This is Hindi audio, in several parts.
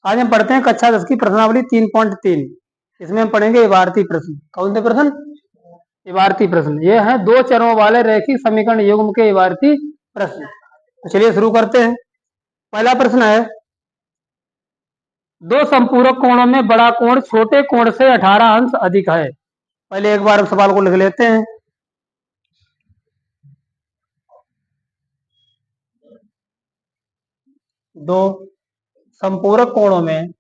आज हम पढ़ते हैं कक्षा 10 की प्रश्नावली 3.3। इसमें हम पढ़ेंगे इबारती प्रश्न। कौन से प्रश्न? इबारती प्रश्न। ये है दो चरों वाले रैखिक समीकरण युग्म के इबारती प्रश्न। तो चलिए शुरू करते हैं। पहला प्रश्न है, दो संपूरक कोणों में बड़ा कोण छोटे कोण से 18 अंश अधिक है। पहले एक बार सवाल को लिख लेते हैं। दो संपूरक कोणों में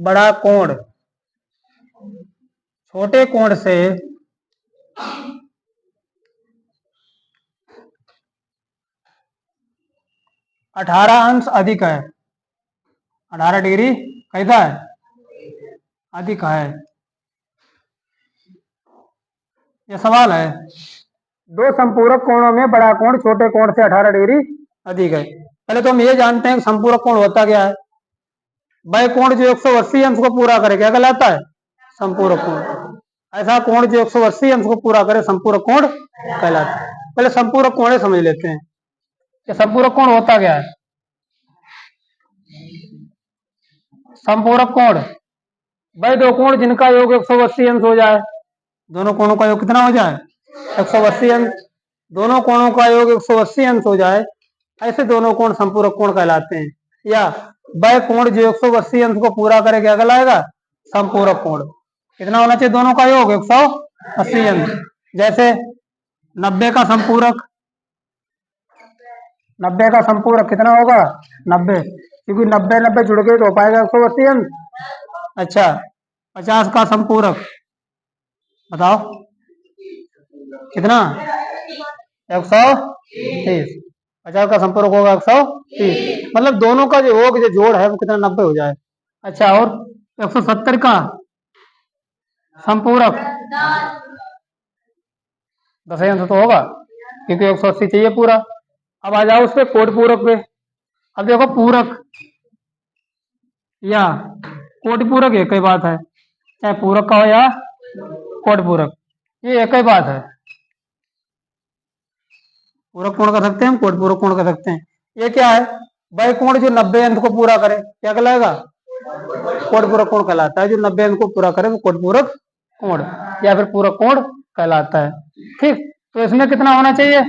बड़ा कोण छोटे कोण से 18 अंश अधिक है। 18 डिग्री कैसा है? अधिक है। यह सवाल है। दो संपूरक कोणों में बड़ा कोण छोटे कोण से 18 डिग्री अधिक है। पहले तो हम ये जानते हैं कि संपूरक कोण होता क्या है। वह कोण जो 180 अंश को पूरा करे क्या कहलाता है? संपूरक कोण। ऐसा कोण जो 180 अंश को पूरा करे संपूरक कोण कहलाता है। पहले संपूरक कोण समझ लेते हैं कि संपूरक कोण होता क्या है। संपूरक कोण वह दो कोण जिनका योग 180 अंश हो जाए। दोनों कोणों का योग कितना हो जाए? 180 अंश। दोनों कोणों का योग 180 अंश हो जाए, ऐसे दोनों कोण संपूरक कोण कहलाते हैं। या वह कोण जो 180 अंश को पूरा करे क्या कहलाएगा? संपूरक कोण। कितना होना चाहिए दोनों का योग? 180 अंश। जैसे 90 का संपूरक, 90 का संपूरक कितना होगा? 90, क्योंकि 90 90 जुड़ गए तो हो पाएगा 180 अंश। अच्छा, 50 का संपूरक बताओ कितना? 130। 50 का संपूरक होगा 130, मतलब दोनों का जो योग जो जोड़ है वो कितना? 90 हो जाए। अच्छा, और 170 का संपूरक 10 अंश तो होगा, क्योंकि 180 चाहिए पूरा। अब आ जाओ उस पे कोट पूरक पे। अब देखो पूरक या कोट पूरक एक ही बात है, चाहे पूरक का हो या कोट पूरक, ये एक ही बात है। पूरक कोण कर सकते हैं हम, कोट पूरक कोण कर सकते हैं। ये क्या है? वह कोण जो 90 अंश को पूरा करे क्या कहलाएगा? कोट पूरक कोण कहलाता है। जो 90 अंश को पूरा करे वो कोट पूरक कोण या फिर पूरक कोण कहलाता है। ठीक, तो इसमें कितना होना चाहिए?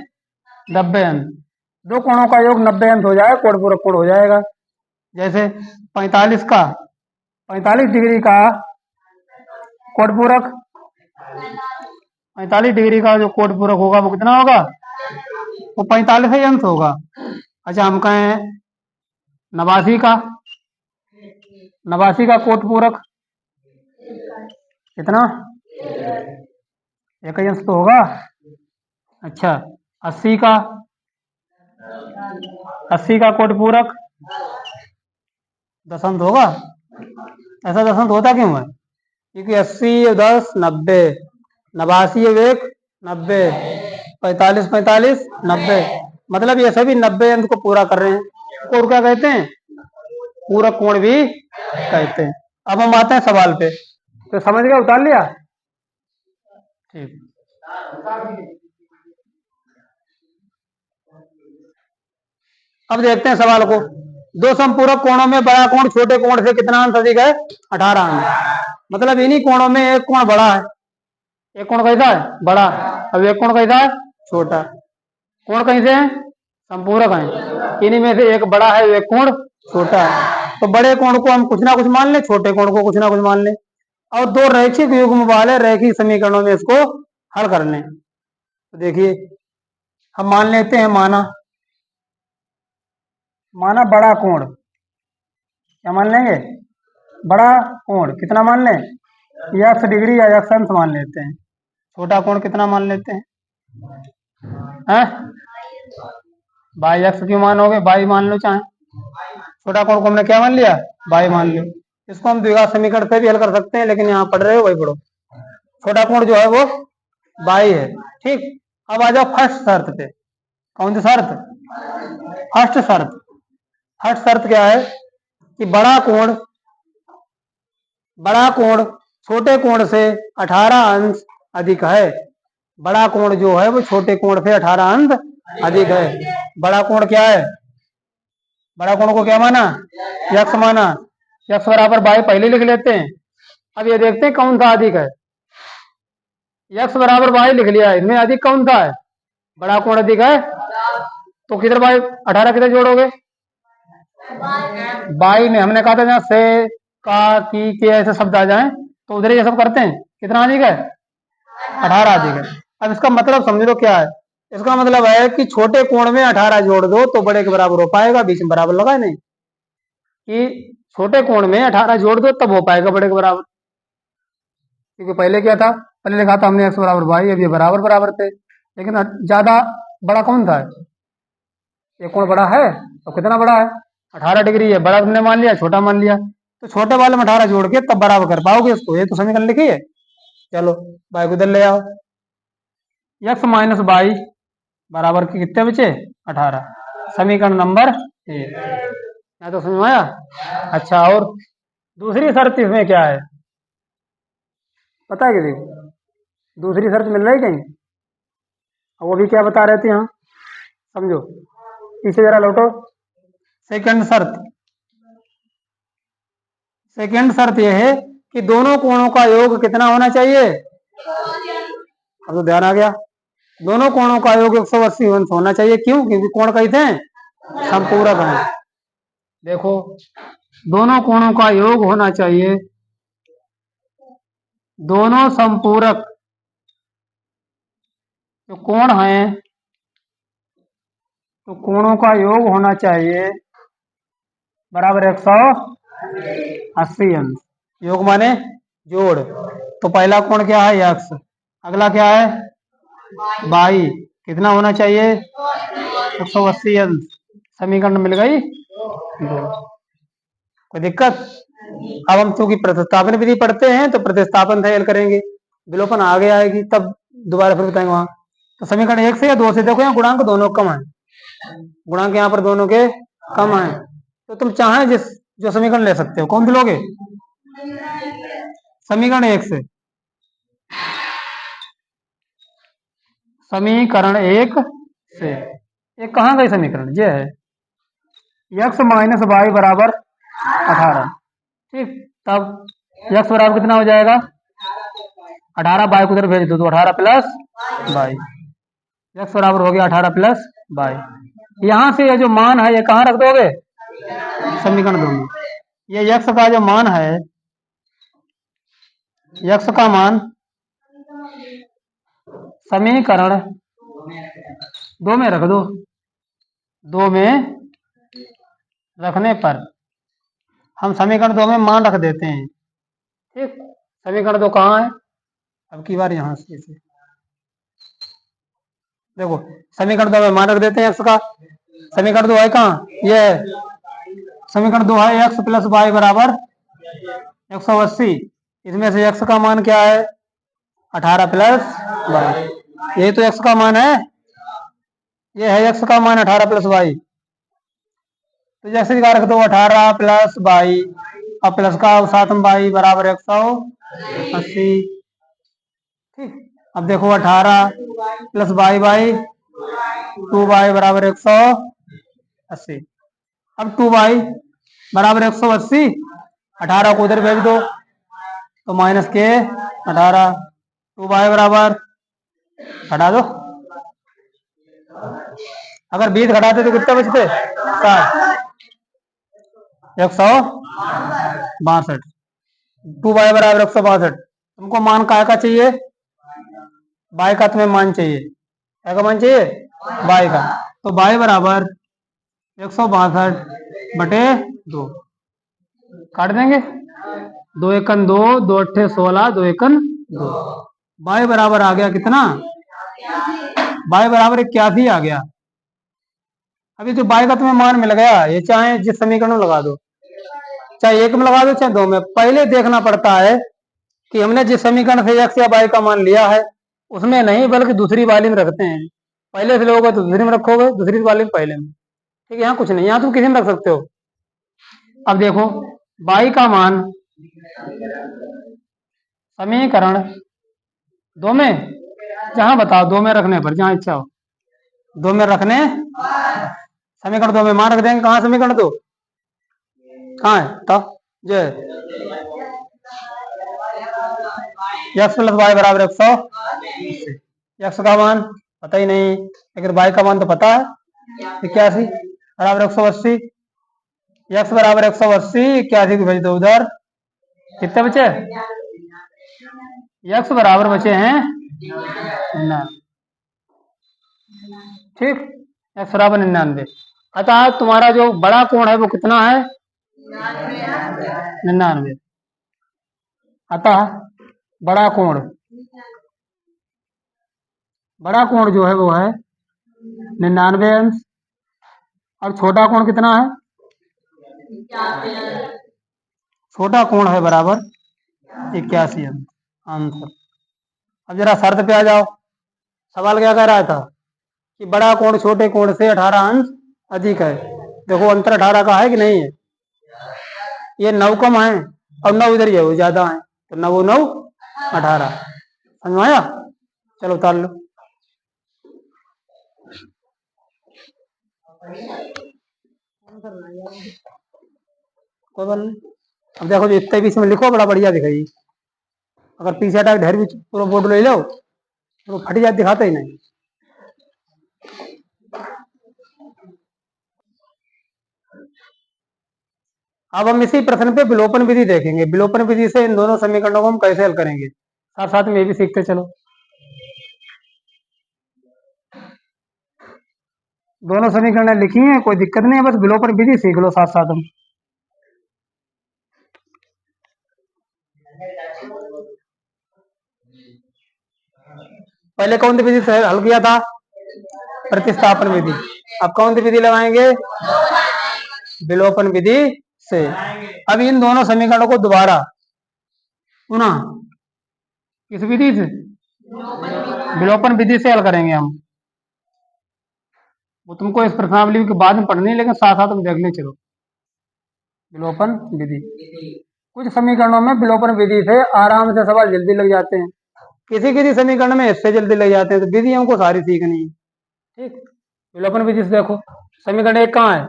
90 अंश। दो कोणों का योग 90 अंश हो जाए, कोट पूरक कोण हो जाएगा। जैसे 45 का 45 डिग्री का कोट पूरक, 45 डिग्री का जो कोट पूरक होगा वो कितना होगा? वो 45 ही अंश होगा। अच्छा, हम कहें 89 का, 89 का कोट पूरक कितना? एक ही अंश तो होगा। अच्छा, 80 का, 80 का कोट पूरक 10 अंश होगा। ऐसा 10 अंश होता क्यों है? क्योंकि 80 10 90, 89 1 90, 45 45 90, मतलब ये सभी 90 अंश को पूरा कर रहे हैं। और क्या कहते हैं? पूरक कोण भी कहते हैं। अब हम आते हैं सवाल पे। तो समझ गए? उतार लिया? ठीक। अब देखते हैं सवाल को। दो संपूरक कोणों में बड़ा कोण छोटे कोण से कितना अंश अधिक है? 18 अंश। मतलब इन्हीं कोणों में एक कोण बड़ा है। एक कोण कैसा है? बड़ा। अब एक कोण कैसा है? छोटा। कोण कैसे हैं? संपूरक हैं। इन्हीं में से एक बड़ा है, एक कोण छोटा है। तो बड़े कोण को हम कुछ ना कुछ मान लें, छोटे कोण को कुछ ना कुछ मान लें, और दो रैखिक युग्म वाले रैखिक समीकरणों में इसको हल कर लें। तो देखिए, हम मान लेते हैं, माना बड़ा कोण, क्या मान लेंगे? बड़ा कोण कितना मान लें? x डिग्री या x अंश मान लेते हैं। छोटा कोण कितना मान लेते हैं? बाई एक्स क्यों मानोगे? बाई मान लो। चाहे छोटा कोण को हमने क्या मान लिया? बाई मान लो। इसको हम द्विघात समीकरण से भी हल कर सकते हैं, लेकिन यहाँ पढ़ रहे हो वही पढ़ो। छोटा कोण जो है वो बाई है। ठीक, अब आ जाओ फर्स्ट शर्त पे। कौन सी शर्त? फर्स्ट शर्त। फर्स्ट शर्त क्या है कि बड़ा कोण बड़ा कोण छोटे कोण से 18 अंश अधिक है। बड़ा कोण जो है वो छोटे कोण से 18 अंश अधिक है। बड़ा कोण क्या है? बड़ा कोण को क्या माना? यक्स माना। यक्स बराबर बाई पहले लिख लेते हैं। अब ये देखते हैं कौन सा अधिक है। यक्स बराबर बाई लिख लिया है, इसमें अधिक कौन सा है? बड़ा कोण अधिक है। तो किधर बाई 18 किधर जोड़ोगे? बाई में हमने कहा था जहाँ से का की के ऐसे शब्द आ जाए तो उधर ये सब करते हैं। कितना अधिक है? 18 अधिक है। अब इसका मतलब समझ लो क्या है। इसका मतलब है कि छोटे कोण में 18 जोड़ दो तो बड़े के बराबर हो पाएगा। बीच में बराबर लगा है नहीं कि छोटे कोण में 18 जोड़ दो तब हो पाएगा बड़े के बराबर। क्योंकि पहले क्या था? पहले लिखा था हमने एक्स बराबर बाई, अब ये बराबर बराबर थे, लेकिन ज्यादा बड़ा कौन था? ये कोण बड़ा है तो कितना बड़ा है? 18 डिग्री है। बड़ा तुमने मान लिया, छोटा मान लिया, तो छोटे वाले में 18 जोड़ के तब बराबर कर पाओगे इसको। ये तो समीकरण लिखी है। चलो बाई को इधर ले आओ। यक्स माइनस बाई बराबर के कितने बचे? 18। समीकरण नंबर 1। मैं तो समझ में आया। अच्छा, और दूसरी शर्त इसमें क्या है पता है किसी को? दूसरी शर्त मिल रही कहीं? वो भी क्या बता रहे थे यहाँ, समझो। पीछे जरा लौटो। सेकंड शर्त, सेकंड शर्त यह है कि दोनों कोणों का योग कितना होना चाहिए? अब तो ध्यान आ गया। दोनों कोणों का योग 180 अंश होना चाहिए। क्यों? क्योंकि कोण कैसे हैं? समपूरक हैं। देखो, दोनों कोणों का योग होना चाहिए, दोनों संपूरक जो कोण हैं तो कोणों का योग होना चाहिए बराबर 180 अंश। योग माने जोड़। तो पहला कोण क्या है? यक्स। अगला क्या है? बाई। कितना होना चाहिए? 180 अंश। समीकरण मिल गई दो। कोई दिक्कत? अब हम चूंकि प्रतिस्थापन विधि पढ़ते हैं तो प्रतिस्थापन ख्याल करेंगे, विलोपन आगे आएगी तब दोबारा फिर बताएंगे वहां। तो समीकरण 1 से या 2 से देखो यहाँ गुणांक दोनों कम है। गुणांक यहाँ पर दोनों के कम है, तो तुम चाहे जिस जो समीकरण ले सकते हो। कौन सी लोगे? समीकरण 1 से। समीकरण 1 से एक कहाँ गई समीकरण? ये है यक्स माइनस वाई बराबर 18। ठीक, तब यक्स बराबर कितना हो जाएगा? 18। बाई को उधर भेज दो तो 18 प्लस बाई। यक्स बराबर हो गया 18 प्लस बाई। यहां से ये जो मान है ये कहाँ रख दोगे? समीकरण 2 में। ये यक्स का जो मान है, यक्स का मान समीकरण 2 में रख दो। 2 में रखने पर हम समीकरण 2 में मान रख देते हैं। ठीक, समीकरण 2 कहाँ है? अब की बार यहां से देखो, समीकरण 2 में मान रख देते हैं एक्स का। समीकरण 2 है कहाँ? ये है समीकरण 2 है एक्स प्लस वाई बराबर 180। इसमें से एक्स का मान क्या है? 18 प्लस वाई। यही तो एक्स का मान है। ये है एक्स का मान 18 प्लस वाई। तो जैसे जगह रख दो 18 प्लस बाई, अब प्लस का साथ में बाई बराबर 180। ठीक, अब देखो 18 प्लस बाई बाई 2 बाई बराबर 180। अब 2 बाई बराबर 180, 18 को उधर भेज दो तो माइनस के 18। 2 बाई बराबर हटा दो, अगर 20 घटाते तो कितने बचते? 60। 162। 2 बाई बराबर 162। तुमको मान काय का चाहिए? बाई का तुम्हें मान चाहिए। क्या का मान चाहिए? बाई का। तो बाई बराबर 162 बटे 2 काट देंगे। 2 एकन 2, 2 अट्ठे 16, 2 एकन 2। बाई बराबर आ गया कितना? बाई बराबर 81 आ गया। अभी जो बाई का तुम्हें मान मिल गया, ये चाहे जिस समीकरण में लगा दो, चाहे 1 में लगा दो चाहे 2 में। पहले देखना पड़ता है कि हमने जिस समीकरण से एक्स या बाई का मान लिया है उसमें नहीं बल्कि दूसरी वाली में रखते हैं। पहले से लोगे तो दूसरी में रखोगे, दूसरी वाली में पहले में। ठीक है, यहाँ कुछ नहीं, यहाँ तुम किसी में रख सकते हो। अब देखो बाई का मान समीकरण दो में, जहां बताओ, दो में रखने पर, जहां इच्छा हो दो में रखने, समीकरण दो में मान रख देंगे। कहाँ समीकरण दो, कहाँ है तो जो एक्स प्लस वाई बराबर 100, एक्स का मान पता ही नहीं, लेकिन वाई का मान तो पता है 81 बराबर 180, एक्स बराबर 180, 81 को भेज दो उधर, कितने बचे, एक्स बराबर बचे हैं 99, ठीक, एक्स बराबर 99। अतः तुम्हारा जो बड़ा कोण है वो कितना है, 99। अतः बड़ा कोण जो है वो है 99 अंश, और छोटा कोण कितना है, छोटा कोण है बराबर 81 अंश, आंसर। अब जरा शर्त पे आ जाओ, सवाल क्या कह रहा था कि बड़ा कोण छोटे कोण से 18 अंश अधिक है। देखो अंतर 18 का है कि नहीं है, ये 9 कम है और 9 इधर ये ज्यादा है, तो 9 9 18, समझ में आया। चलो उतार लो, कोई बात नहीं। अब देखो जो इतने भी इसमें लिखो बड़ा बढ़िया दिखाई, अगर पीछे हटा ढेर भी पूरा बोर्ड ले लो तो फट जाती, दिखाता ही नहीं। अब हम इसी प्रश्न पे विलोपन विधि देखेंगे, विलोपन विधि से इन दोनों समीकरणों को हम कैसे हल करेंगे, साथ साथ में ये भी सीखते चलो। दोनों समीकरण लिखी हैं, कोई दिक्कत नहीं है, बस विलोपन विधि सीख लो साथ साथ हम। पहले कौन सी विधि से हल किया था, प्रतिस्थापन विधि। अब कौन सी विधि लगाएंगे, विलोपन विधि से। अब इन दोनों समीकरणों को दोबारा पुनः किस विधि से, विलोपन विधि से हल करेंगे हम। वो तुमको इस प्रश्नावली के बाद में पढ़नी है, लेकिन साथ साथ हम देखने चलो। विलोपन विधि, कुछ समीकरणों में विलोपन विधि से आराम से सवाल जल्दी लग जाते हैं, किसी किसी समीकरण में इससे जल्दी लग जाते हैं, तो विधि हमको सारी सीखनी है, ठीक। विलोपन विधि से देखो, समीकरण एक कहाँ है,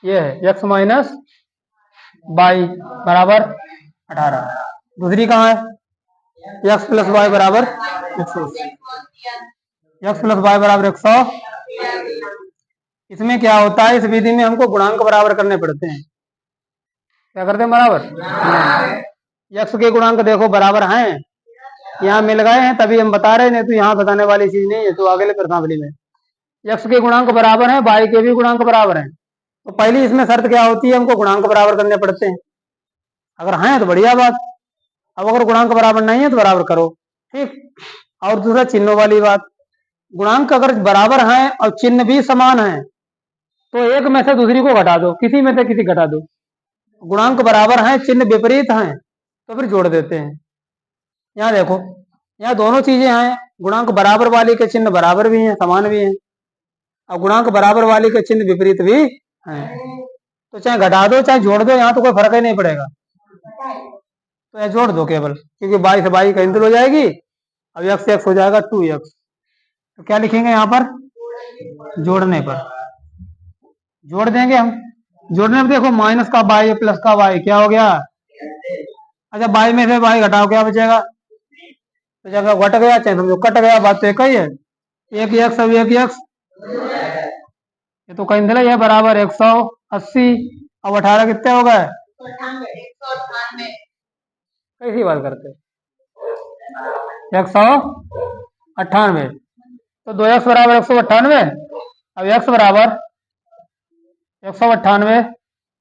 ये है एक्स माइनस वाई बराबर 18, दूसरी कहाँ है, एक्स प्लस वाई बराबर 180, एक्स प्लस वाई बराबर 100। इसमें क्या होता है, इस विधि में हमको गुणांक बराबर करने पड़ते हैं। क्या करते हैं, बराबर, एक्स के गुणांक देखो बराबर हैं, यहाँ मिल गए हैं तभी हम बता रहे हैं, नहीं तो यहाँ बताने वाली चीज नहीं है। तो अगले प्रश्नावली में एक्स के गुणांक बराबर हैं, वाई के भी गुणांक बराबर हैं, तो पहली इसमें शर्त क्या होती है, हमको गुणांक बराबर करने पड़ते हैं। अगर हैं तो बढ़िया बात, अब अगर गुणांक बराबर नहीं है तो बराबर करो, ठीक। और दूसरा चिन्हों वाली बात, गुणांक अगर बराबर हैं और चिन्ह भी समान है तो एक में से दूसरी को घटा दो, किसी में से किसी घटा दो। गुणांक बराबर हैं, चिन्ह विपरीत हैं, तो फिर जोड़ देते हैं। यहाँ देखो, यहाँ दोनों चीजें हैं, गुणांक बराबर वाली के चिन्ह बराबर भी हैं, समान भी हैं, और गुणांक बराबर वाली के चिन्ह विपरीत भी हैं, तो चाहे घटा दो चाहे जोड़ दो, यहाँ तो कोई फर्क ही नहीं पड़ेगा, तो यह जोड़ दो केवल, क्योंकि 22 से 22 कैंसिल हो जाएगी, अब एक्स एक्स हो जाएगा 2x। तो क्या लिखेंगे यहाँ पर, जोड़ने पर जोड़ देंगे हम, जोड़ने पर देखो माइनस का y प्लस का y क्या हो गया, अच्छा y में से y घटाओ क्या बचेगा, तो जगह घट गया चाहे समझो कट गया, बात तो एक ही है, एक एक्स अब एक एक्स, ये तो कैंसिल है, बराबर 180, अब 18 कितने हो गए, कैसी बात करते, 198, तो 2x बराबर 198, अब x बराबर 198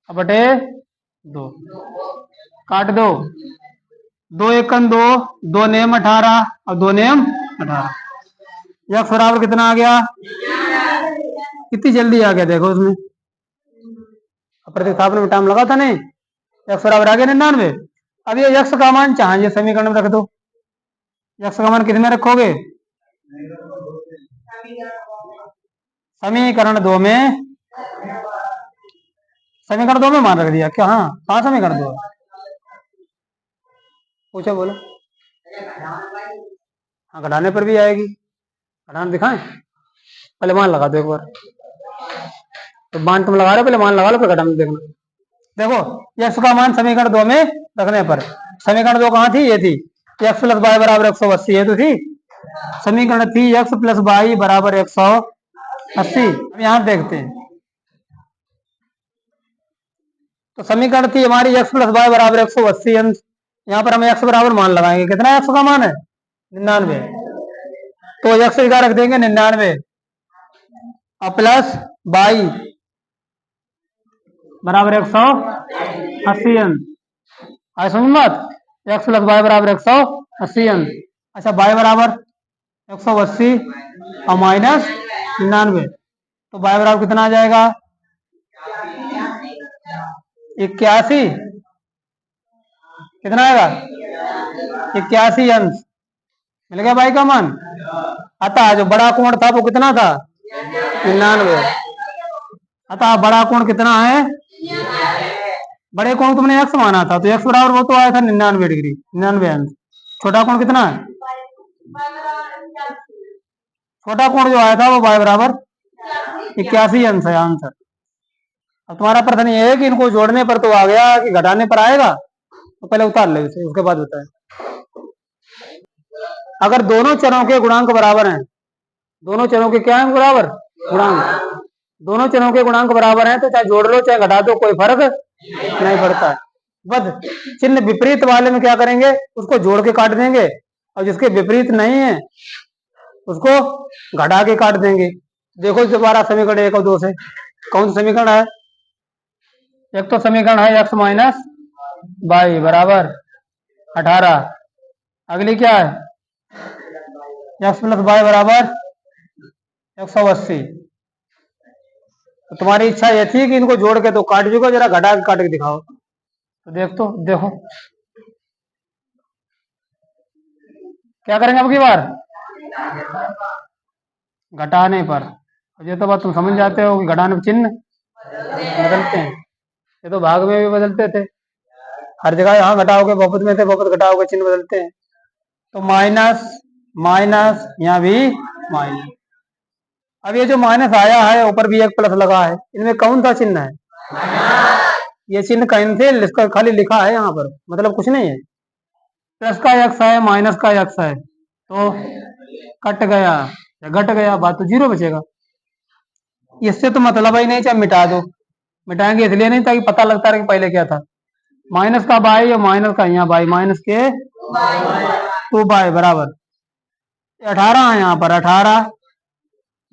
बटे 2, काट दो, 2 एकम 2, 2 नेम 18 और 2 नेम 18, x बराबर कितना आ गया, कितनी जल्दी आ गया देखो उसमें, प्रतिस्थापन में टाइम लगा था नहीं, x बराबर आ गया 99। अब ये x का मान चाहिए समीकरण में रख दो, x का मान कितने रखोगे, समीकरण 2 में, समीकरण 2 में मान रख दिया क्या, हाँ कहाँ समीकरण 2, पूछो बोलो। हाँ घटाने पर भी आएगी। घटाने दिखाएं, पहले मान लगा दो एक बार। तो मान तुम लगा रहे हो, पहले मान लगा लो फिर घटाने देखना। देखो x का मान समीकरण 2 में रखने पर, समीकरण 2 कहाँ थी, ये थी, x प्लस वाई बराबर 180 है तो थी। समीकरण थी x प्लस वाई बराबर 180। अब यहां देखते हैं, तो समीकरण थी हमारी x प्लस वाई बराबर 180 अंश। यहाँ पर हम x बराबर मान लगाएंगे, कितना x का मान है 99, तो x का रख देंगे 99 और प्लस वाई बराबर 180 अंश। आई समझ बात, x प्लस वाई बराबर 180 अंश। अच्छा वाई बराबर 180 और माइनस 99, तो वाई बराबर कितना आ जाएगा 81, कितना आएगा 81 अंश। मिल गया भाई का मान। अतः जो बड़ा कोण था वो कितना था 99। अतः बड़ा कोण कितना है, बड़े कोण तुमने x माना था तो x बराबर वो तो आया था 99 डिग्री, 99 अंश। छोटा कोण कितना है, छोटा कोण जो आया था वो y बराबर 81 अंश है आंसर। अब तुम्हारा प्रश्न ये है कि इनको जोड़ने पर तो आ गया कि घटाने पर आएगा, तो पहले उतार ले इसे, उसके बाद बताए। अगर दोनों चरों के गुणांक बराबर हैं, दोनों चरों के क्या है बराबर गुणांक, दोनों चरों के गुणांक बराबर हैं तो चाहे जोड़ लो चाहे घटा दो कोई फर्क नहीं पड़ता है। बस चिन्ह विपरीत वाले में क्या करेंगे, उसको जोड़ के काट देंगे, और जिसके विपरीत नहीं है उसको घटा के काट देंगे। देखो दोबारा समीकरण 1 और 2 से कौन सा समीकरण है, एक तो समीकरण है x माइनस वाई बराबर 18, अगली क्या है x प्लस वाई बराबर 180। तो तुम्हारी इच्छा ये थी कि इनको जोड़ के तो काट चुको, जरा घटा के काट के दिखाओ। तो देखो क्या करेंगे अब की बार, घटाने पर। ये तो बात तुम समझ जाते हो कि घटाने पर चिन्ह बदलते हैं, ये तो भाग में भी बदलते थे, हर जगह यहाँ घटाओगे बहुपद में थे, बहुपद घटाओगे चिन्ह बदलते हैं। तो माइनस माइनस यहाँ भी माइनस। अब ये जो माइनस आया है ऊपर भी एक प्लस लगा है, इनमें कौन सा चिन्ह है, ये चिन्ह कैंसिल, इसका खाली लिखा है यहाँ पर, मतलब कुछ नहीं है। प्लस का x है माइनस का x है तो कट गया या घट गया, बात तो जीरो बचेगा। इससे तो मतलब ही नहीं, चाहे मिटा दो, मिटाएंगे इसलिए नहीं ताकि पता लगता रहे कि पहले क्या था। माइनस का बाई और माइनस का यहाँ बाई, माइनस के 2 बाई बराबर 18 है। यहाँ पर 18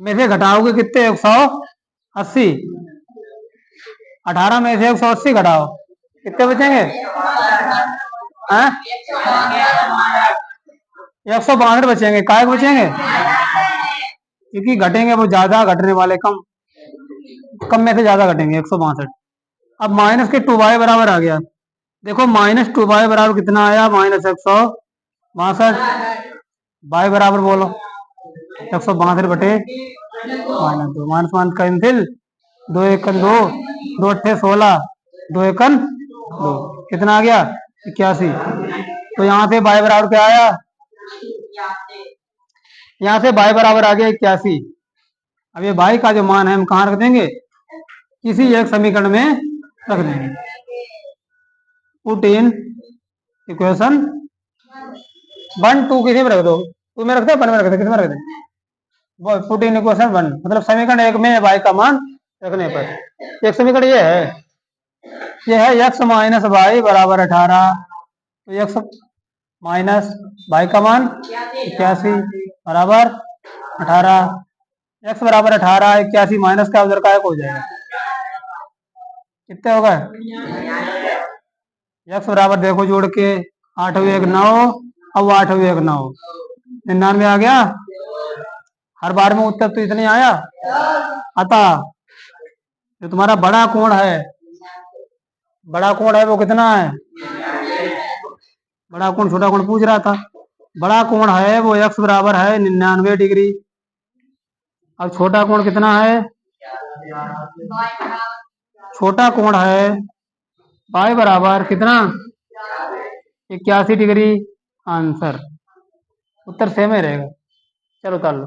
में से घटाओगे कितने 180, 18 में से 180 घटाओ कितने बचेंगे 162 बचेंगे। काय बचेंगे, क्योंकि घटेंगे वो ज्यादा, घटने वाले कम, कम में से ज्यादा घटेंगे 162। अब माइनस के 2 बाई बराबर आ गया, देखो माइनस 2 बाई बराबर कितना आया माइनस 162, बाई बराबर बोलो 162 बटे माइनस 2, माइनस माइनस कैंसिल, 2 एकन 2, 2 अट्ठे 16, 2 एकन 2, कितना आ गया 81। तो यहाँ से बाई बराबर क्या आया, यहाँ से बाई बराबर आ गया 81। अब ये बाई का जो मान है हम कहाँ रख देंगे, किसी एक समीकरण में रख देंगे। पुट इन इक्वेशन 1 2 किसी में रख दो, 2 में रख दे, 1 में रख दे, किसी में रख दे। पुट इन इक्वेशन 1 मतलब समीकरण 1 में बाई का मान रखने पर। एक समीकरण ये है x माइनस वाई बराबर 18, तो x माइनस वाई का मान 81 बराबर 18, x बराबर 18, 81 माइनस का उधर का एक हो जाएगा, कितने होगा x बराबर देखो जोड़ के 8 1 9, अब 8 1 9, 99 आ गया। हर बार में उत्तर तो इतने आया। अतः जो तुम्हारा बड़ा कोण है, बड़ा कोण है वो कितना है, बड़ा कोण छोटा कोण पूछ रहा था, बड़ा कोण है वो x बराबर है 99 डिग्री। अब छोटा कोण कितना है, छोटा कोण है y बराबर कितना 81 डिग्री आंसर। उत्तर सेम ही रहेगा। चलो उतार लो।